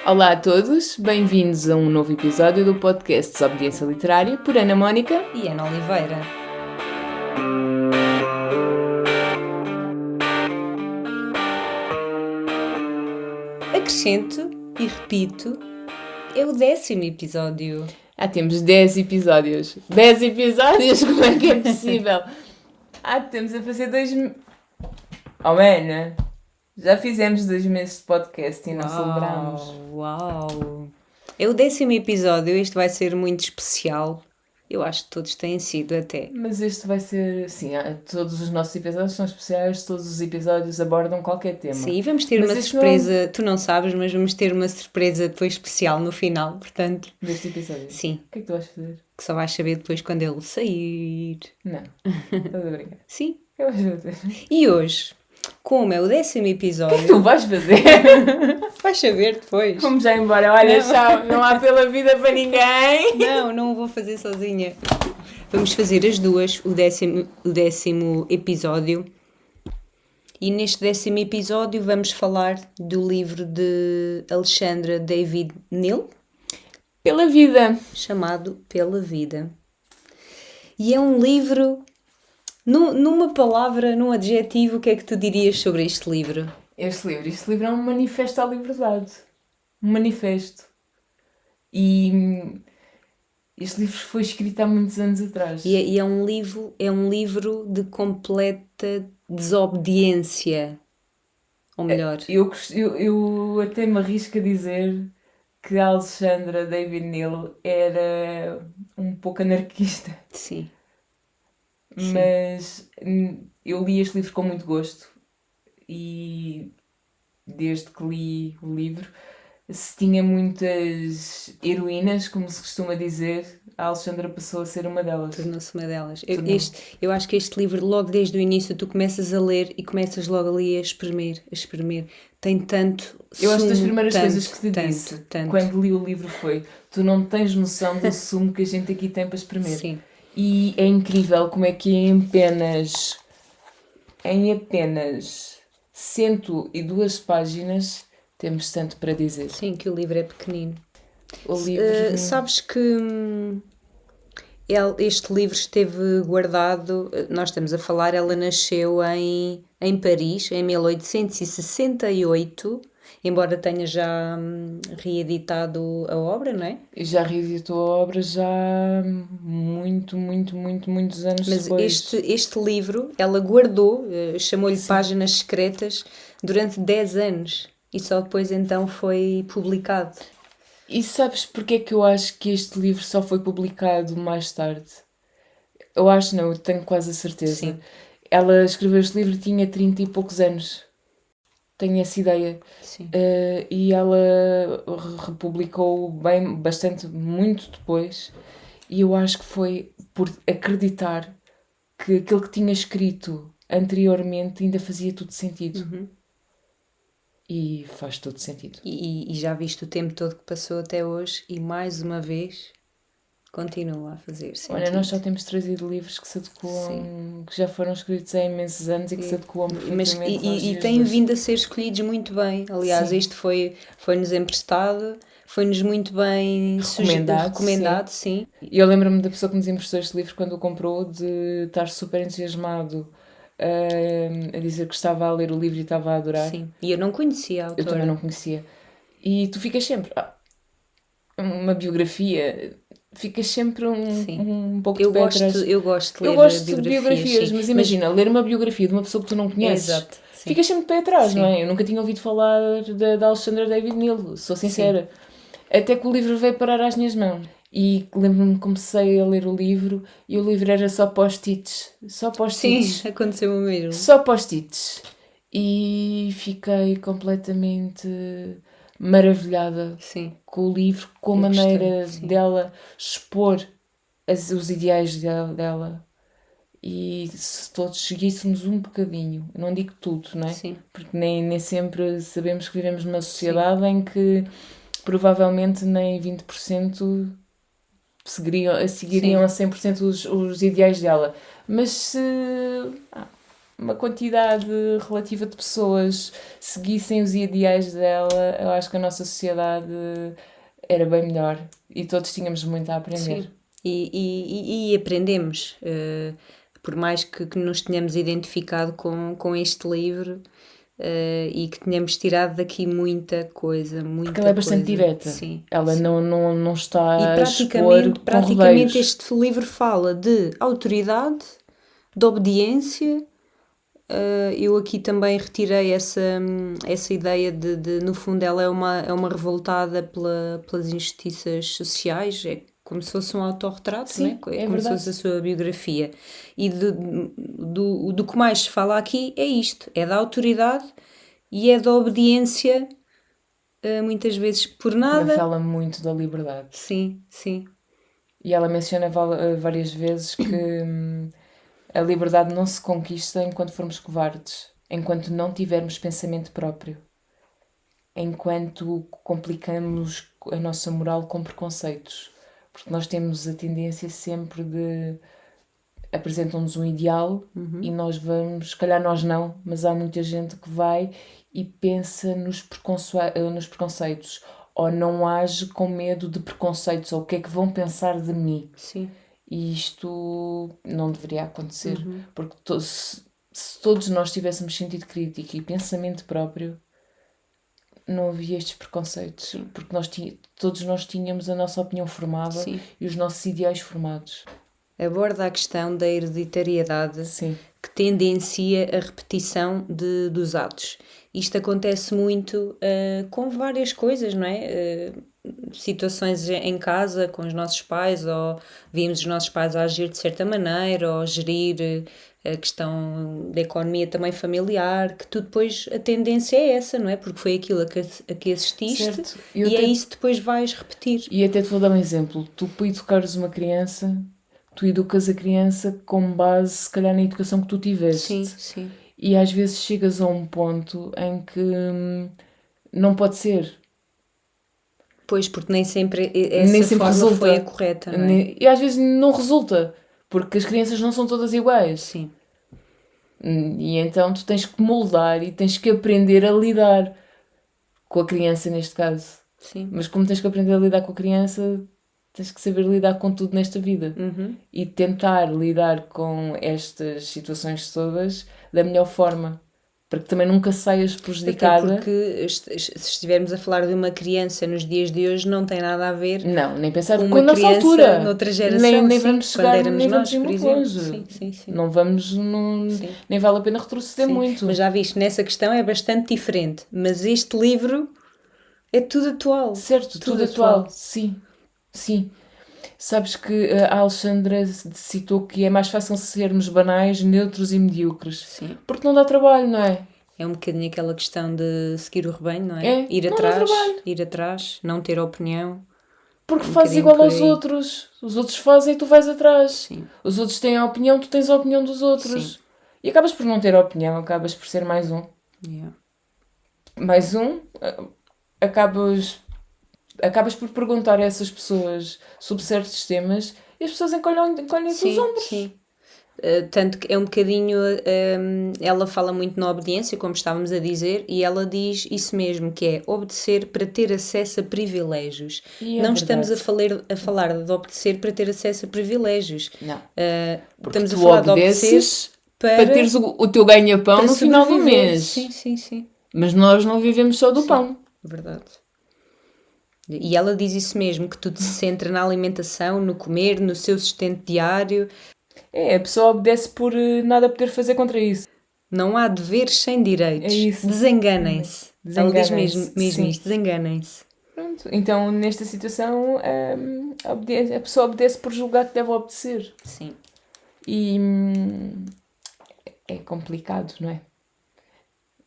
Olá a todos, bem-vindos a um novo episódio do podcast Desobediência Literária por Ana Mónica e Ana Oliveira. Acrescento e repito, é o 10º episódio. Temos 10 episódios. 10 episódios? Como é que é possível? Estamos a fazer 2 meses. Oh, Ana, já fizemos 2 meses de podcast e não celebramos. Uau! É o 10º episódio, este vai ser muito especial. Eu acho que todos têm sido até. Mas este vai ser, sim, todos os nossos episódios são especiais, todos os episódios abordam qualquer tema. Sim, e vamos ter uma surpresa, tu não sabes, mas vamos ter uma surpresa depois especial no final, portanto... Deste episódio? Sim. O que é que tu vais fazer? Que só vais saber depois quando ele sair. Não, estás a brincar? Sim. O que é que vais fazer? E hoje, como é o 10º episódio... O que é que tu vais fazer? Vais saber depois. Vamos já embora. Olha, tchau. Não há pela vida para ninguém. Não vou fazer sozinha. Vamos fazer as duas, o 10º episódio. E neste 10º episódio vamos falar do livro de Alexandra David Neal. Pela vida. Chamado Pela Vida. E é um livro... Numa palavra, num adjetivo, o que é que tu dirias sobre este livro? Este livro é um manifesto à liberdade. Um manifesto. E este livro foi escrito há muitos anos atrás. E é um livro de completa desobediência. Ou melhor... Eu até me arrisco a dizer que a Alexandra David Neal era um pouco anarquista. Sim. Mas eu li este livro com muito gosto. E desde que li o livro, se tinha muitas heroínas, como se costuma dizer, a Alexandra passou a ser uma delas. Tornou-se uma delas. Eu acho que este livro, logo desde o início, tu começas a ler e começas logo ali a espremer. Tem tanto Eu acho que das sumo, primeiras coisas que te disse quando li o livro foi: tu não tens noção do sumo que a gente aqui tem para espremer. Sim. E é incrível como é que em apenas 102 páginas temos tanto para dizer. Sim, que o livro é pequenino. O livro... Sabes que este livro esteve guardado, nós estamos a falar, ela nasceu em Paris, em 1868, embora tenha já reeditado a obra, não é? Já reeditou a obra já muitos anos Mas depois. este livro, ela guardou, chamou-lhe Páginas Secretas, durante 10 anos. E só depois então foi publicado. E sabes porque é que eu acho que este livro só foi publicado mais tarde? Eu acho não, eu tenho quase a certeza. Sim. Ela escreveu este livro e tinha 30 e poucos anos. Tenho essa ideia. Sim. E ela republicou muito depois. E eu acho que foi por acreditar que aquilo que tinha escrito anteriormente ainda fazia todo sentido. Uhum. E faz todo sentido. E já viste o tempo todo que passou até hoje e mais uma vez continua a fazer sentido. Olha, nós só temos trazido livros que se adequam, que já foram escritos há imensos anos e que se adequam perfeitamente. E têm vindo a ser escolhidos muito bem. Aliás, este foi-nos emprestado, foi-nos muito bem recomendado, sim. E eu lembro-me da pessoa que nos emprestou este livro quando o comprou, de estar super entusiasmado a dizer que estava a ler o livro e estava a adorar. Sim, e eu não conhecia a autora. Eu também não conhecia. E tu ficas sempre... uma biografia... Ficas sempre um pouco de pé atrás. Eu gosto de ler biografias, mas imagina, ler uma biografia de uma pessoa que tu não conheces. Exato, sim. Ficas sempre de pé atrás, não é? Eu nunca tinha ouvido falar da Alexandra David Neal, sou sincera. Sim. Até que o livro veio parar às minhas mãos. E lembro-me que comecei a ler o livro e o livro era só post-its. Sim, aconteceu o mesmo. Só post-its. E fiquei completamente maravilhada com o livro, com a maneira dela expor os ideais dela. E se todos seguíssemos um bocadinho, não digo tudo, não é? Sim. Porque nem sempre sabemos que vivemos numa sociedade em que provavelmente nem 20% seguiriam a 100% os ideais dela. Mas se uma quantidade relativa de pessoas seguissem os ideais dela, eu acho que a nossa sociedade era bem melhor e todos tínhamos muito a aprender. Sim. E aprendemos, por mais que nos tenhamos identificado com este livro, e que tenhamos tirado daqui muita coisa, porque ela é bastante direta. Sim, ela sim. Não está e a expor praticamente este livro fala de autoridade, de obediência. Eu aqui também retirei essa ideia de no fundo ela é uma revoltada pelas injustiças sociais, é como se fosse um autorretrato, Sim, não é? É como se fosse a sua biografia. E do que mais se fala aqui é isto, é da autoridade e é da obediência, muitas vezes por nada. Ela fala muito da liberdade. Sim, sim. E ela menciona várias vezes que a liberdade não se conquista enquanto formos covardes, enquanto não tivermos pensamento próprio, enquanto complicamos a nossa moral com preconceitos. Porque nós temos a tendência sempre de apresentam-nos um ideal e nós vamos, se calhar nós não, mas há muita gente que vai e pensa nos preconceitos ou não age com medo de preconceitos ou o que é que vão pensar de mim. Sim. E isto não deveria acontecer, porque se todos nós tivéssemos sentido crítico e pensamento próprio, não havia estes preconceitos. Sim. Porque todos nós tínhamos a nossa opinião formada. Sim. E os nossos ideais formados. Aborda a questão da hereditariedade. Sim. Que tendencia a repetição dos atos. Isto acontece muito com várias coisas, não é? Situações em casa com os nossos pais, ou vimos os nossos pais a agir de certa maneira, ou gerir a questão da economia também familiar, que tu depois, a tendência é essa, não é? Porque foi aquilo a que assististe. Certo. É isso que depois vais repetir. E até te vou dar um exemplo. Tu, para educares uma criança, tu educas a criança com base, se calhar, na educação que tu tiveste. Sim, sim. E às vezes chegas a um ponto em que não pode ser. Pois, porque nem sempre essa forma resulta. Foi a correta, não é? E às vezes não resulta, porque as crianças não são todas iguais. Sim. E então tu tens que moldar e tens que aprender a lidar com a criança neste caso. Sim. Mas como tens que aprender a lidar com a criança, tens que saber lidar com tudo nesta vida. E tentar lidar com estas situações todas da melhor forma. Para que também nunca saias prejudicada. Até porque se estivermos a falar de uma criança nos dias de hoje, não tem nada a ver não, nem pensar com uma criança altura. Noutra geração. Nem vamos chegar, nem vamos ir muito longe. Sim. Não vamos, nem vale a pena retroceder muito. Mas já viste, nessa questão é bastante diferente. Mas este livro é tudo atual. Certo, tudo atual. Sim. Sabes que a Alexandra citou que é mais fácil sermos banais, neutros e medíocres. Sim. Porque não dá trabalho, não é? É um bocadinho aquela questão de seguir o rebanho, não é? Ir atrás, não ter opinião. Porque fazes igual aos outros. Os outros fazem e tu vais atrás. Sim. Os outros têm a opinião, tu tens a opinião dos outros. Sim. E acabas por não ter opinião, acabas por ser mais um. Yeah. Mais um, acabas por perguntar a essas pessoas sobre certos temas e as pessoas encolhem-se os ombros. Sim. Tanto que é um bocadinho, ela fala muito na obediência, como estávamos a dizer, e ela diz isso mesmo, que é obedecer para ter acesso a privilégios. Não estamos a falar de obedecer para ter acesso a privilégios. Não. Estamos a falar de obedecer para teres o teu ganha-pão no final do mês. Sim. Mas nós não vivemos só do pão. Verdade. E ela diz isso mesmo, que tudo se centra na alimentação, no comer, no seu sustento diário. A pessoa obedece por nada poder fazer contra isso. Não há deveres sem direitos. É isso. Desenganem-se. Ela diz mesmo isto, desenganem-se. Pronto, então nesta situação a pessoa obedece por julgar que deve obedecer. Sim. E é complicado, não é?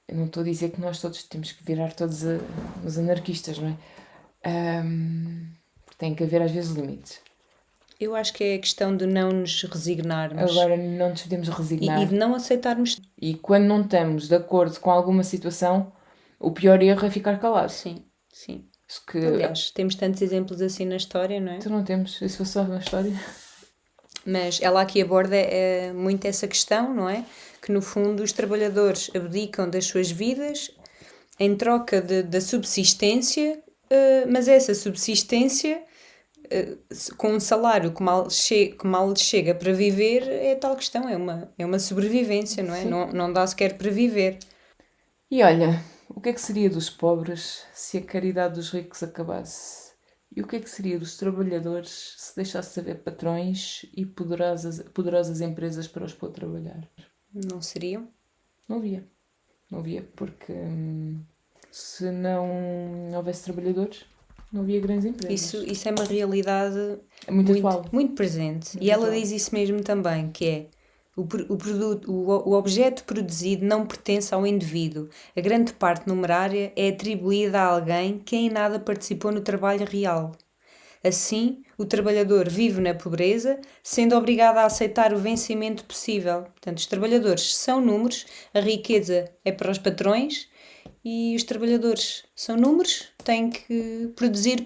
Eu não estou a dizer que nós todos temos que virar todos os anarquistas, não é? Tem que haver às vezes limites. Eu acho que é a questão de não nos resignarmos. Agora não nos podemos resignar. E de não aceitarmos. E quando não estamos de acordo com alguma situação, o pior erro é ficar calado. Sim. Acho que... Aliás, temos tantos exemplos assim na história, não é? Então não temos, isso foi só na história. Mas ela aqui aborda muito essa questão, não é? Que no fundo os trabalhadores abdicam das suas vidas em troca da subsistência, mas essa subsistência, com um salário que mal lhes chega para viver, é tal questão, é uma sobrevivência, não é? Não dá sequer para viver. E olha, o que é que seria dos pobres se a caridade dos ricos acabasse? E o que é que seria dos trabalhadores se deixasse de haver patrões e poderosas empresas para os pôr a trabalhar? Não seriam? Não havia. Não havia, porque se não houvesse trabalhadores, não havia grandes empresas. Isso é uma realidade muito atual. Muito presente. Muito e ela atual. Diz isso mesmo também, que é o objeto produzido não pertence ao indivíduo. A grande parte numerária é atribuída a alguém que em nada participou no trabalho real. Assim, o trabalhador vive na pobreza, sendo obrigado a aceitar o vencimento possível. Portanto, os trabalhadores são números, a riqueza é para os patrões e os trabalhadores são números, têm que produzir,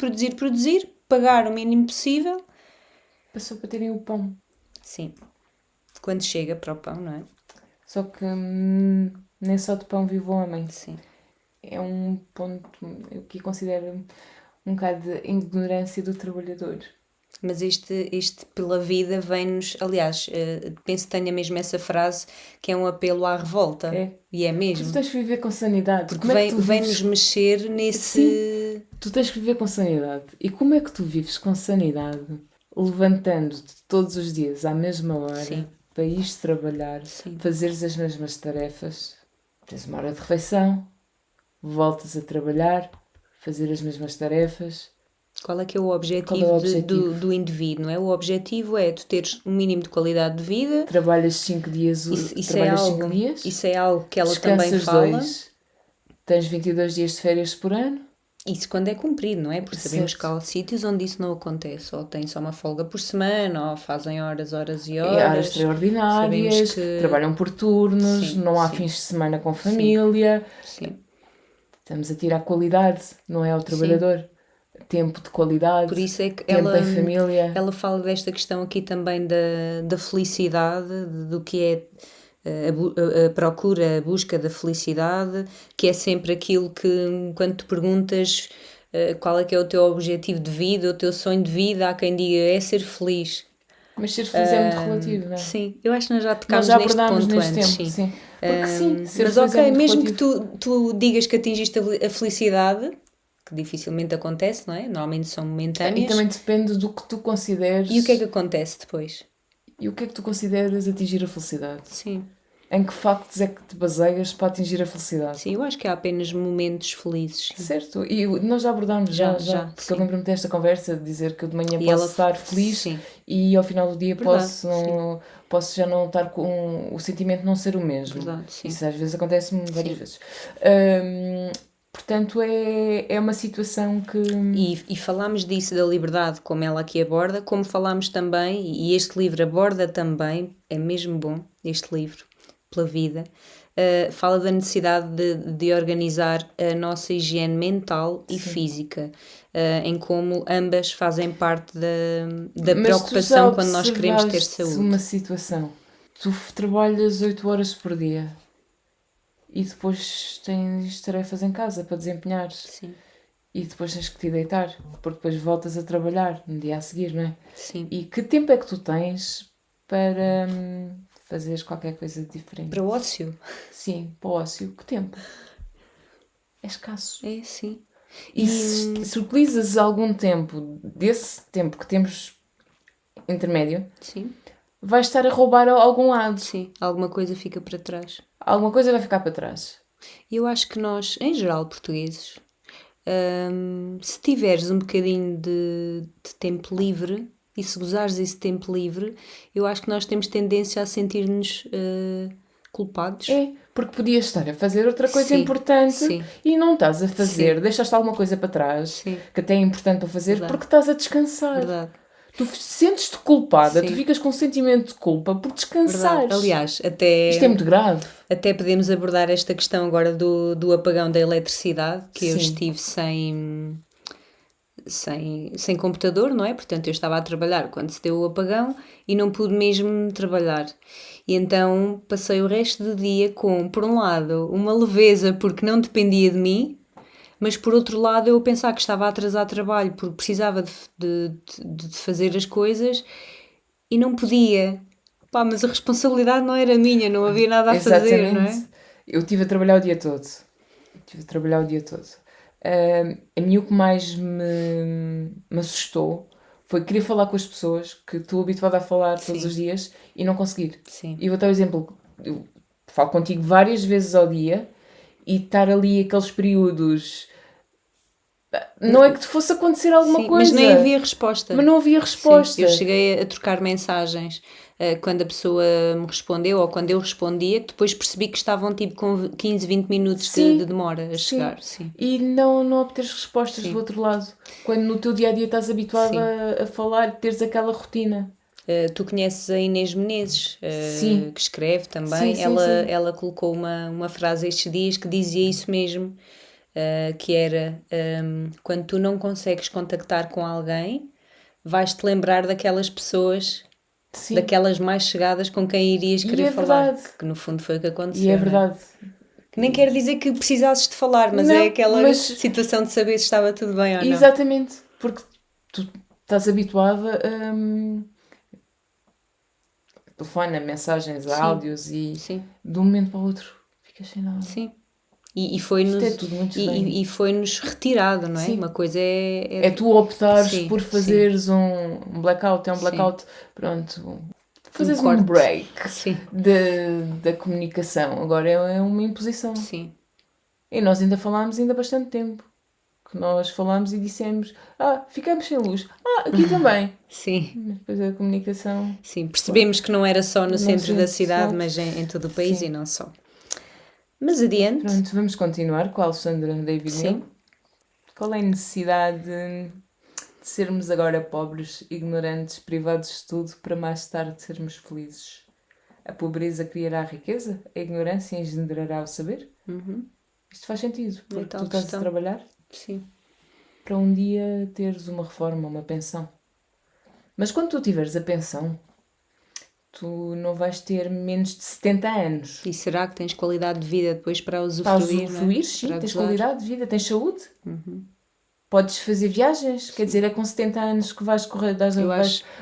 pagar o mínimo possível. Só para terem o pão. Sim. Quando chega para o pão, não é? Só que nem só de pão vive o homem. Sim. É um ponto, eu que considero um bocado de ignorância do trabalhador. Mas este pela vida vem-nos... Aliás, penso que tenha mesmo essa frase que é um apelo à revolta. É. E é mesmo. Tu tens que viver com sanidade. Porque vem-nos mexer nesse... Sim, tu tens que viver com sanidade. E como é que tu vives com sanidade? Levantando-te todos os dias à mesma hora... Sim. Para ires trabalhar, Sim. Fazeres as mesmas tarefas, tens uma hora de refeição, voltas a trabalhar, fazer as mesmas tarefas. Qual é que é o objetivo, do indivíduo, não é? O objetivo é tu teres um mínimo de qualidade de vida. Trabalhas 5 dias, isso é algo que ela também fala. 2, tens 22 dias de férias por ano. Isso quando é cumprido, não é? Porque sabemos que há sítios onde isso não acontece. Ou têm só uma folga por semana, ou fazem horas e horas. Horas extraordinárias, trabalham por turnos, não há fins de semana com família. Sim. Estamos a tirar qualidade, não é ao trabalhador. Tempo de qualidade, por isso é que tempo em família. Ela fala desta questão aqui também da felicidade, do que é... A procura, a busca da felicidade, que é sempre aquilo que, quando te perguntas qual é que é o teu objetivo de vida, o teu sonho de vida, há quem diga é ser feliz. Mas ser feliz é muito relativo, não é? Sim, eu acho que nós já tocámos neste ponto antes. Tempo, sim. Porque sim, ser mas ok, mesmo que tu digas que atingiste a felicidade, que dificilmente acontece, não é? Normalmente são momentâneas. E também depende do que tu consideres. E o que é que acontece depois? E o que é que tu consideras atingir a felicidade? Sim. Em que factos é que te baseias para atingir a felicidade? Sim, eu acho que há apenas momentos felizes. Sim. Certo, e nós já abordámos já porque sim. eu lembro-me desta conversa de dizer que eu de manhã posso estar feliz, sim, e ao final do dia posso já não estar com o sentimento não ser o mesmo. Verdade, sim. Isso às vezes acontece-me várias vezes. Portanto, é uma situação que... E falámos disso da liberdade, como ela aqui aborda, como falámos também, e este livro aborda também, é mesmo bom, este livro, pela vida, fala da necessidade de organizar a nossa higiene mental e física, em como ambas fazem parte da preocupação quando nós queremos ter saúde. Uma situação, tu trabalhas 8 horas por dia e depois tens tarefas em casa para desempenhar. Sim. E depois tens que te deitar, porque depois voltas a trabalhar no dia a seguir, não é? Sim. E que tempo é que tu tens para fazeres qualquer coisa diferente? Para o ócio? Sim, para o ócio. Que tempo? É escasso. É, sim. E se utilizas algum tempo, desse tempo que temos intermédio, sim, vais estar a roubar a algum lado. Sim, alguma coisa fica para trás. Alguma coisa vai ficar para trás. Eu acho que nós, em geral, portugueses, se tiveres um bocadinho de tempo livre e se gozares esse tempo livre, eu acho que nós temos tendência a sentir-nos culpados. É, porque podias estar a fazer outra coisa importante e não estás a fazer, deixaste alguma coisa para trás que até é importante para fazer. Verdade. Porque estás a descansar. Verdade. Tu sentes-te culpada, tu ficas com um sentimento de culpa por descansares. Verdade. Aliás, até... Isto é muito grave. Até podemos abordar esta questão agora do apagão da eletricidade, que eu estive sem sem computador, não é? Portanto, eu estava a trabalhar quando se deu o apagão e não pude mesmo trabalhar. E então passei o resto do dia com, por um lado, uma leveza porque não dependia de mim, mas por outro lado eu a pensar que estava a atrasar trabalho porque precisava de fazer as coisas e não podia. Pá, mas a responsabilidade não era minha, não havia nada a fazer, não é? Exatamente. Eu estive a trabalhar o dia todo. A mim o que mais me assustou foi querer falar com as pessoas que estou habituada a falar todos Sim. os dias e não conseguir. Sim. E vou dar o exemplo. Eu falo contigo várias vezes ao dia e estar ali aqueles períodos. Não é que te fosse acontecer alguma Sim, coisa. mas nem havia resposta. Mas não havia resposta. Sim, eu cheguei a trocar mensagens quando a pessoa me respondeu ou quando eu respondia, que depois percebi que estavam tipo com 15, 20 minutos de demora a chegar. Sim. E não obteres respostas do outro lado. Quando no teu dia-a-dia estás habituado a falar, teres aquela rotina. Tu conheces a Inês Menezes, que escreve também. Ela colocou uma frase estes dias que dizia isso mesmo, que era quando tu não consegues contactar com alguém, vais-te lembrar daquelas pessoas, daquelas mais chegadas com quem irias querer falar. Que no fundo foi o que aconteceu. E é verdade. Nem quer dizer que precisasses de falar, mas é aquela situação de saber se estava tudo bem ou não. Exatamente, porque tu estás habituada a telefone, a mensagens, a áudios e de um momento para o outro ficas sem nada. Sim. E foi-nos retirado, não é? Sim. Uma coisa é tu optares por fazeres um blackout, blackout, pronto, fazeres um break da comunicação. Agora é uma imposição. Sim. E nós ainda falámos ainda há bastante tempo. Que nós falámos e dissemos, ficamos sem luz. Aqui também. Sim. Mas depois a comunicação... Sim, percebemos que não era só no centro da cidade, mas em todo o país e não só. Mas adiante. Pronto, vamos continuar com a Alexandra David Neal. Qual é a necessidade de sermos agora pobres, ignorantes, privados de tudo, para mais tarde sermos felizes? A pobreza criará a riqueza? A ignorância engendrará o saber? Isto faz sentido, porque tu estás a trabalhar para um dia teres uma reforma, uma pensão. Mas quando tu tiveres a pensão, tu não vais ter menos de 70 anos. E será que tens qualidade de vida depois para usufruir? Para usufruir, sim, para tens qualidade de vida, tens saúde. Podes fazer viagens, quer dizer, é com 70 anos que vais correr,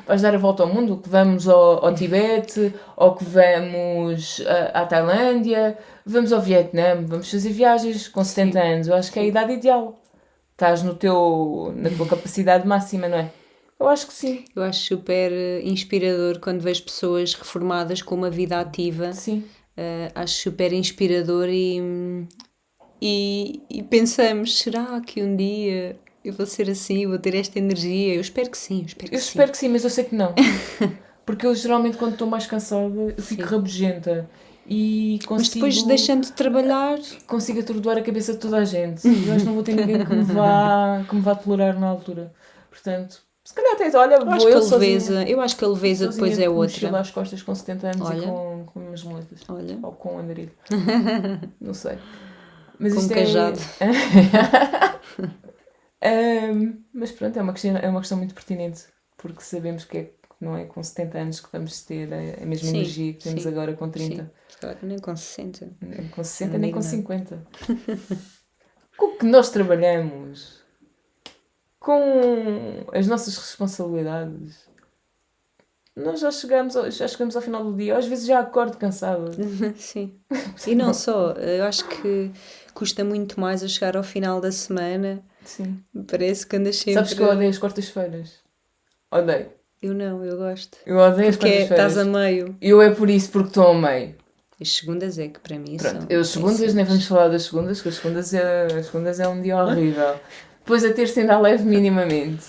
vais dar a volta ao mundo, que vamos ao Tibete, ou que vamos à Tailândia, vamos ao Vietnã, vamos fazer viagens com 70 anos. Eu acho que é a idade ideal. Estás na tua capacidade máxima, não é? Eu acho que sim. Eu acho super inspirador quando vejo pessoas reformadas com uma vida ativa. Sim. Acho super inspirador e pensamos, será que um dia eu vou ser assim, vou ter esta energia? Eu espero que sim. Espero que sim, mas eu sei que não. Porque eu geralmente quando estou mais cansada eu fico rabugenta. E consigo, mas depois deixando de trabalhar consigo atordoar a cabeça de toda a gente. Eu acho que não vou ter ninguém que me vá tolerar na altura. Portanto, se calhar até, olha, eu acho que a leveza depois é outra. Mochila às costas com 70 anos e com umas moletas. Ou com andarilho. Não sei. Mas com cajado. Mas pronto, é uma questão muito pertinente. Porque sabemos que não é com 70 anos que vamos ter a mesma energia que temos agora com 30. Claro, nem com 60. Nem com 60, nem com 50. Com o que nós trabalhamos, com as nossas responsabilidades, nós já chegamos ao final do dia. Às vezes já acordo cansada. Sim. E não só, eu acho que custa muito mais a chegar ao final da semana. Sim. Parece que andas sempre... Sabes que eu odeio as quartas-feiras. Odeio. Eu não, eu gosto. Eu odeio as quartas-feiras. Porque estás a meio. Eu é por isso, porque estou a meio. As segundas é que para mim são... As segundas, nem vamos falar das segundas, que as segundas é um dia horrível. Depois a terça ainda leve minimamente.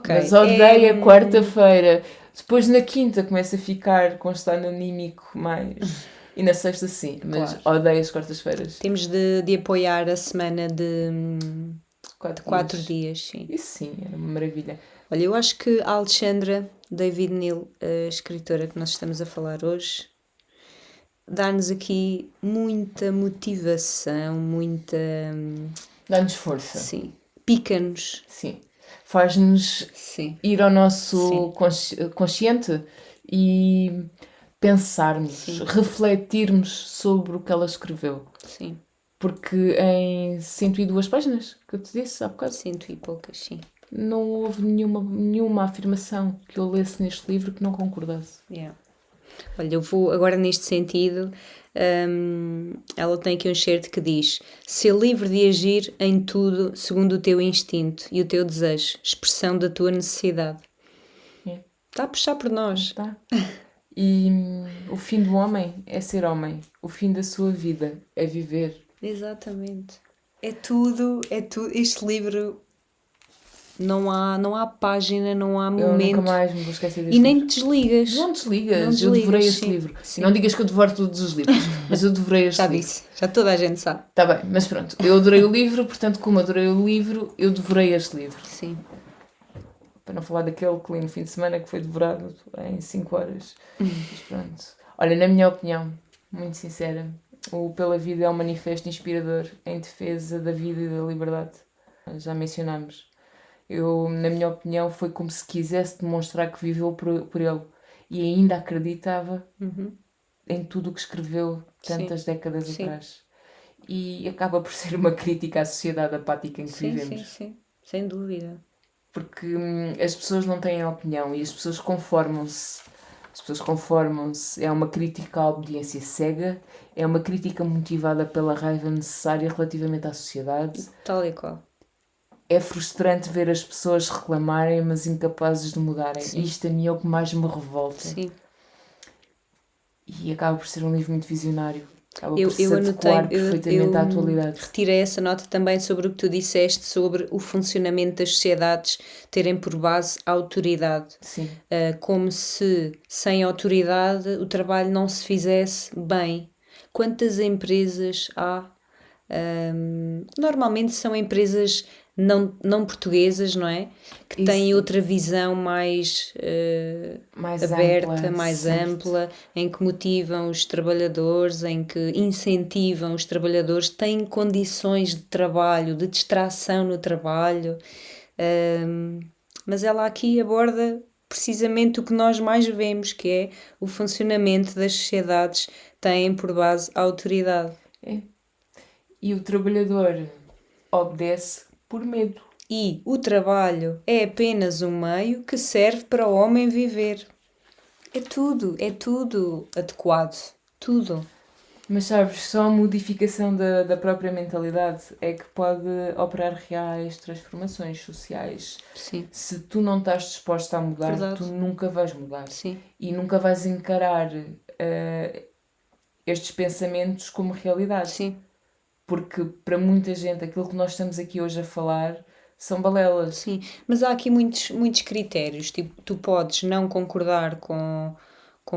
Mas odeio a quarta-feira. Depois na quinta começa a ficar com estado anímico mais... E na sexta sim, mas odeio as quartas-feiras. Temos de apoiar a semana de 4 dias, sim. Isso sim, era uma maravilha. Olha, eu acho que a Alexandra David Neal, a escritora que nós estamos a falar hoje, dá-nos aqui muita motivação, muita... Dá-nos força. Sim. Pica-nos. Sim. faz-nos Sim. ir ao nosso consciente e pensarmos, refletirmos sobre o que ela escreveu. Sim. Porque em 102 páginas, que eu te disse há bocado, 100 e poucas, sim. não houve nenhuma afirmação que eu lesse neste livro que não concordasse. Yeah. Olha, eu vou agora neste sentido. Ela tem aqui um excerto que diz: ser livre de agir em tudo segundo o teu instinto e o teu desejo, expressão da tua necessidade. Está a puxar por nós. Está. E o fim do homem é ser homem. O fim da sua vida é viver. Exatamente. É tudo. Este livro não há página, não há momento. Eu nunca mais me vou esquecer deste livro. E nem livro. desligas. Não desligas. Eu devorei este livro. Sim. E não digas que eu devoro todos os livros, mas eu devorei este livro. Já disse. Já toda a gente sabe. Está bem, mas pronto. Eu adorei o livro, portanto, como adorei o livro, eu devorei este livro. Sim. Para não falar daquele que li no fim de semana que foi devorado em 5 horas. Mas pronto. Olha, na minha opinião, muito sincera, o Pela Vida é um manifesto inspirador em defesa da vida e da liberdade. Já mencionámos. Na minha opinião, foi como se quisesse demonstrar que viveu por ele e ainda acreditava em tudo o que escreveu tantas décadas atrás. E acaba por ser uma crítica à sociedade apática em que vivemos. Sim, sem dúvida. Porque as pessoas não têm opinião e as pessoas conformam-se. As pessoas conformam-se. É uma crítica à obediência cega, é uma crítica motivada pela raiva necessária relativamente à sociedade. Tal e qual. É frustrante ver as pessoas reclamarem, mas incapazes de mudarem. Sim. Isto a mim é o que mais me revolta. Sim. E acaba por ser um livro muito visionário. Acaba por se adequar perfeitamente à atualidade. Retirei essa nota também sobre o que tu disseste sobre o funcionamento das sociedades terem por base a autoridade. Sim. Como se sem autoridade o trabalho não se fizesse bem. Quantas empresas há? Normalmente são empresas não portuguesas, não é? Que têm outra visão mais aberta, mais ampla, em que motivam os trabalhadores, em que incentivam os trabalhadores, têm condições de trabalho, de distração no trabalho. Mas ela aqui aborda precisamente o que nós mais vemos, que é o funcionamento das sociedades têm por base a autoridade. É. E o trabalhador obedece por medo. E o trabalho é apenas um meio que serve para o homem viver. É tudo adequado. Tudo. Mas sabes, só a modificação da própria mentalidade é que pode operar reais transformações sociais. Sim. Se tu não estás disposta a mudar, verdade, tu nunca vais mudar. Sim. E nunca vais encarar estes pensamentos como realidade. Sim. Porque para muita gente aquilo que nós estamos aqui hoje a falar são balelas. Sim, mas há aqui muitos critérios. Tipo, tu podes não concordar com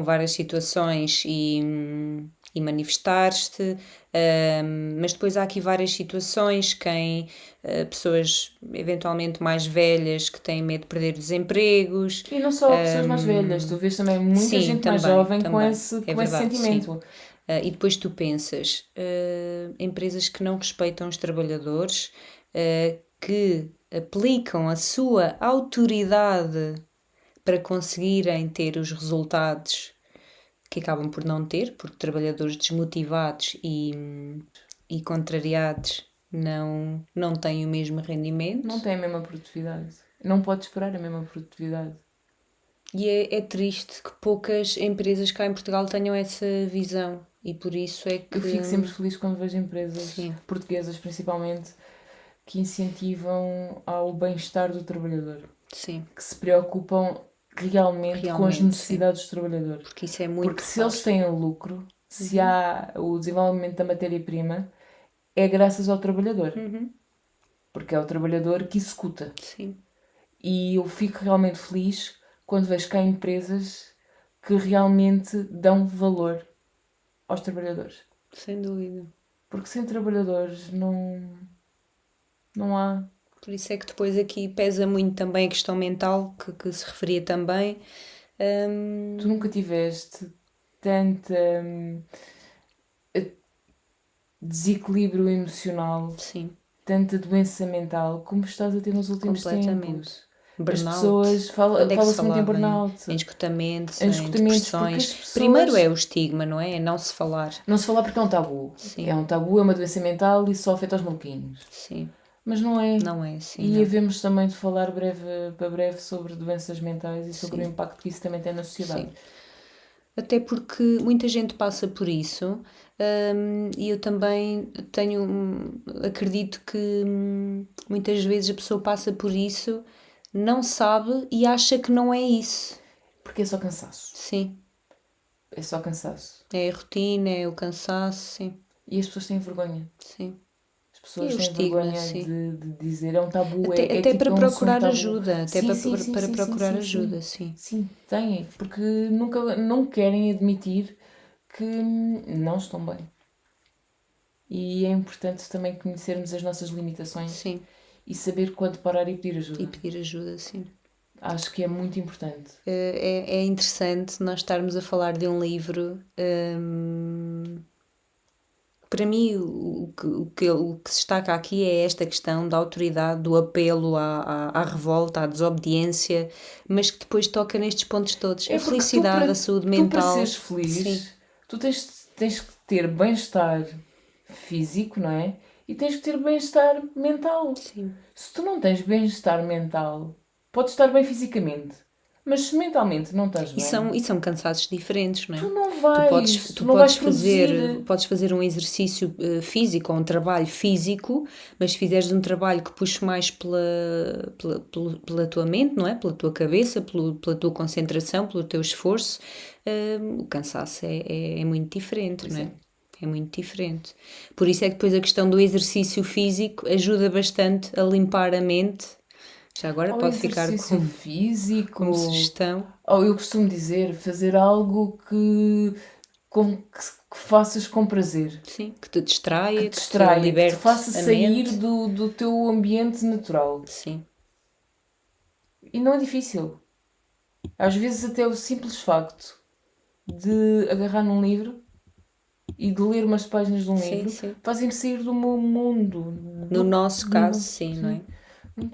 várias situações e manifestar-te, mas depois há aqui várias situações, pessoas eventualmente mais velhas que têm medo de perder os empregos. E não só pessoas mais velhas, tu vês também muita gente mais jovem com esse sentimento. E depois tu pensas, empresas que não respeitam os trabalhadores, que aplicam a sua autoridade para conseguirem ter os resultados que acabam por não ter, porque trabalhadores desmotivados e contrariados não têm o mesmo rendimento. Não têm a mesma produtividade. Não pode esperar a mesma produtividade. E é triste que poucas empresas cá em Portugal tenham essa visão. E por isso é que... Eu fico sempre feliz quando vejo empresas, sim, portuguesas principalmente, que incentivam ao bem-estar do trabalhador. Sim. Que se preocupam realmente com as necessidades, sim, dos trabalhadores. Porque isso é muito Porque se eles têm lucro, se há o desenvolvimento da matéria-prima, é graças ao trabalhador. Porque é o trabalhador que executa. Sim. E eu fico realmente feliz quando vejo cá empresas que realmente dão valor aos trabalhadores. Sem dúvida. Porque sem trabalhadores não há... Por isso é que depois aqui pesa muito também a questão mental, que se referia também. Tu nunca tiveste tanto desequilíbrio emocional, sim, tanta doença mental como estás a ter nos últimos tempos. Burnout. As pessoas fala-se muito em burnout. Em esgotamentos, em depressões. Pessoas... Primeiro é o estigma, não é? É não se falar. Não se falar porque é um tabu. Sim. É um tabu, é uma doença mental e só afeta os maluquinhos. Sim. Mas não é. Não é assim. E havemos também de falar para breve sobre doenças mentais e sobre o impacto que isso também tem na sociedade. Sim. Até porque muita gente passa por isso e eu também acredito que muitas vezes a pessoa passa por isso, não sabe e acha que não é isso. Porque é só cansaço. Sim. É só cansaço. É a rotina, é o cansaço, sim. E as pessoas têm vergonha. Sim. As pessoas têm vergonha de dizer, é um tabu. Até tipo, para procurar ajuda. Até sim, para procurar sim, ajuda, sim. Sim, têm. Porque não querem admitir que não estão bem. E é importante também conhecermos as nossas limitações. Sim. E saber quando parar e pedir ajuda. E pedir ajuda, sim. Acho que é muito importante. É interessante nós estarmos a falar de um livro. Para mim, o que se destaca aqui é esta questão da autoridade, do apelo à revolta, à desobediência, mas que depois toca nestes pontos todos. A felicidade, a saúde mental. Tu, para seres feliz, tu tens que ter bem-estar físico, não é? E tens que ter bem-estar mental. Sim. Se tu não tens bem-estar mental, podes estar bem fisicamente, mas se mentalmente não estás bem... E são cansaços diferentes, não é? Tu não vais, tu podes fazer um exercício físico ou um trabalho físico, mas se fizeres um trabalho que puxe mais pela tua mente, não é? Pela tua cabeça, pela tua concentração, pelo teu esforço, o cansaço é muito diferente, não é? É muito diferente. Por isso é que depois a questão do exercício físico ajuda bastante a limpar a mente. Já agora pode ficar como sugestão. Eu costumo dizer, fazer algo que faças com prazer. Sim, que te distraia, que te liberte, que te faça sair do teu ambiente natural. Sim. E não é difícil. Às vezes até o simples facto de agarrar num livro e de ler umas páginas de um livro fazem-me sair do meu mundo. No nosso caso, sim, não é?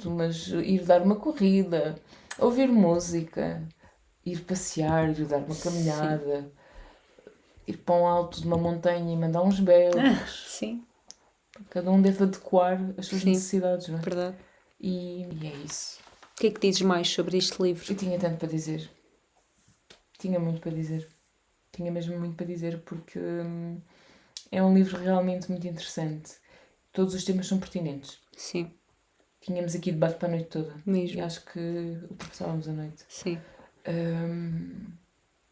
Mas ir dar uma corrida, ouvir música, ir passear, ir dar uma caminhada, ir para um alto de uma montanha e mandar uns berros. Sim. Cada um deve adequar as suas necessidades, não é? Verdade. E é isso. O que é que dizes mais sobre este livro? Eu tinha tanto para dizer. Tinha muito para dizer. Tinha mesmo muito para dizer porque é um livro realmente muito interessante. Todos os temas são pertinentes. Sim. Tínhamos aqui debate para a noite toda. Mesmo. E acho que ultrapassávamos a noite. Sim.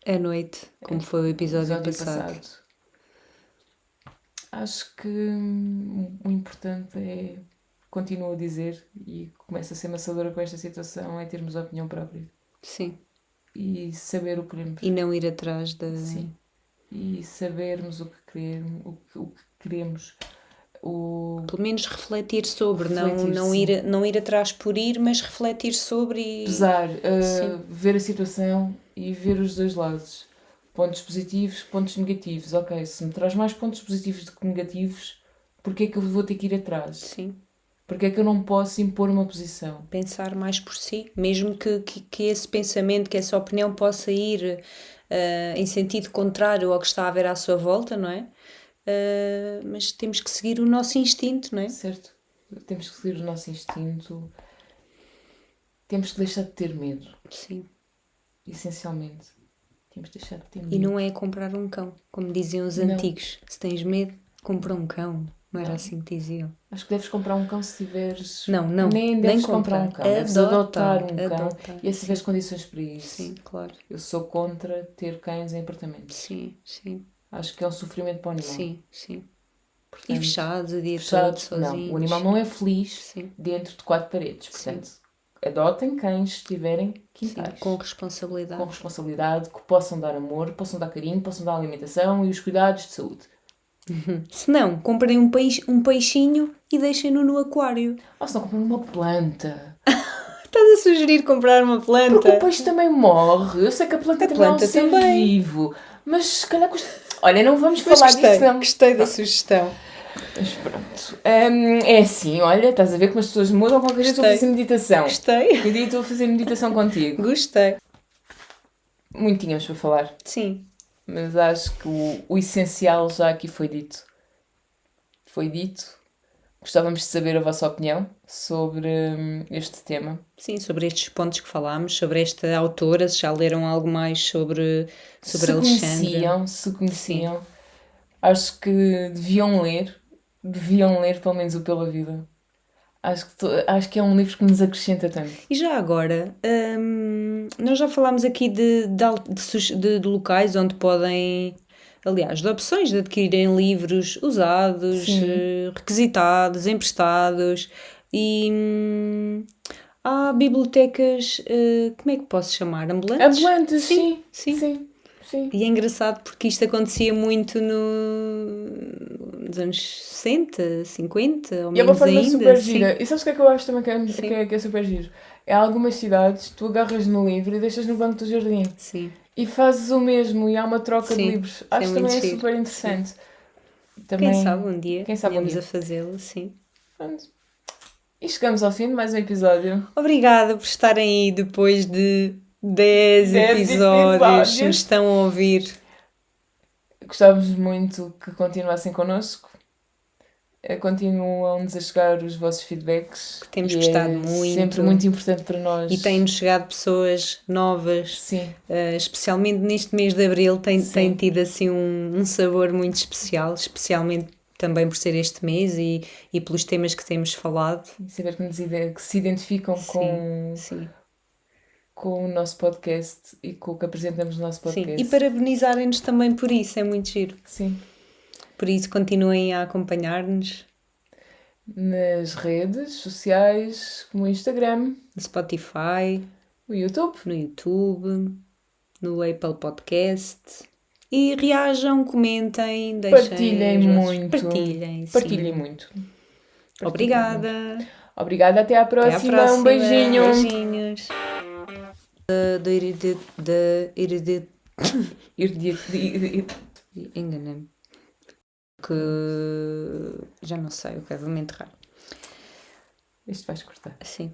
A noite, como foi o episódio passado. Acho que o importante é, continuo a dizer, e começo a ser maçadora com esta situação, é termos a opinião própria. Sim. E saber o que queremos. E não ir atrás da... Sim. E sabermos o que queremos. Pelo menos refletir sobre, não ir atrás por ir, mas refletir sobre e... Pesar, ver a situação e ver os dois lados. Pontos positivos, pontos negativos. Ok, se me traz mais pontos positivos do que negativos, porquê é que eu vou ter que ir atrás? Sim. Porque é que eu não posso impor uma posição? Pensar mais por si, mesmo que esse pensamento, que essa opinião possa ir em sentido contrário ao que está a haver à sua volta, não é? Mas temos que seguir o nosso instinto, não é? Certo. Temos que seguir o nosso instinto. Temos que deixar de ter medo. Sim. Essencialmente. Temos de deixar de ter medo. E não é comprar um cão, como diziam os antigos. Se tens medo, compra um cão. Não era assim que diziam. Acho que deves comprar um cão se tiveres... Não. Nem deves comprar um cão. Deves adotar um cão. E se tiveres condições para isso. Sim, claro. Eu sou contra ter cães em apartamentos. Sim. Acho que é um sofrimento para o animal. Sim. Portanto, e fechados o dia todo, sozinhos. Não, o animal não é feliz dentro de 4 paredes. Portanto, adotem cães se tiverem quintais. Com responsabilidade. Com responsabilidade, que possam dar amor, possam dar carinho, possam dar alimentação e os cuidados de saúde. Se não, comprem um peixinho e deixem-no no aquário. Ou se não, comprem uma planta. Estás a sugerir comprar uma planta? Porque o peixe também morre. Eu sei que a planta também é um ser vivo. Mas se calhar custa... Olha, não vamos falar disso. Gostei da sugestão. Mas pronto. É assim, olha, estás a ver como as pessoas mudam. Qualquer dia estou a fazer meditação. Gostei. Qualquer dia estou a fazer meditação contigo. Gostei. Muito tínhamos para falar. Sim. Mas acho que o essencial já aqui foi dito. Foi dito. Gostávamos de saber a vossa opinião sobre este tema. Sim, sobre estes pontos que falámos, sobre esta autora, se já leram algo mais sobre Alexandra. Se conheciam. Sim. Acho que deviam ler pelo menos o Pela Vida. Acho que é um livro que nos acrescenta tanto. E já agora, nós já falámos aqui de locais onde podem, aliás, de opções de adquirirem livros usados, requisitados, emprestados e há bibliotecas, como é que posso chamar? Ambulantes? Ambulantes, sim. E é engraçado porque isto acontecia muito nos anos 60, 50, ou menos ainda. E é uma forma super gira. E sabes o que é que eu acho também que é super giro? É algumas cidades, tu agarras no livro e deixas no banco do jardim. Sim. E fazes o mesmo e há uma troca de livros. Acho que também é super interessante. Também, quem sabe um dia vamos a fazê-lo, sim. Pronto. E chegamos ao fim de mais um episódio. Obrigada por estarem aí depois de 10 episódios. Se nos estão a ouvir. Gostávamos muito que continuassem connosco. Continuam-nos a chegar os vossos feedbacks. Que temos gostado muito. Sempre muito importante para nós. E têm-nos chegado pessoas novas. Sim. Especialmente neste mês de Abril tem tido assim um sabor muito especial. Especialmente também por ser este mês e pelos temas que temos falado. E saber que se identificam com o nosso podcast e com o que apresentamos no nosso podcast. Sim, e parabenizarem-nos também por isso, é muito giro. Sim. Por isso, continuem a acompanhar-nos. Nas redes sociais, como o Instagram. No Spotify. No YouTube. No Apple Podcast. E reajam, comentem, deixem... Partilhem muito. Partilhem muito. Obrigada. Obrigada, até à próxima. Um beijinho. Beijinhos. Enganei-me. Que já não sei, vou-me enterrar. Isto vais cortar. Sim.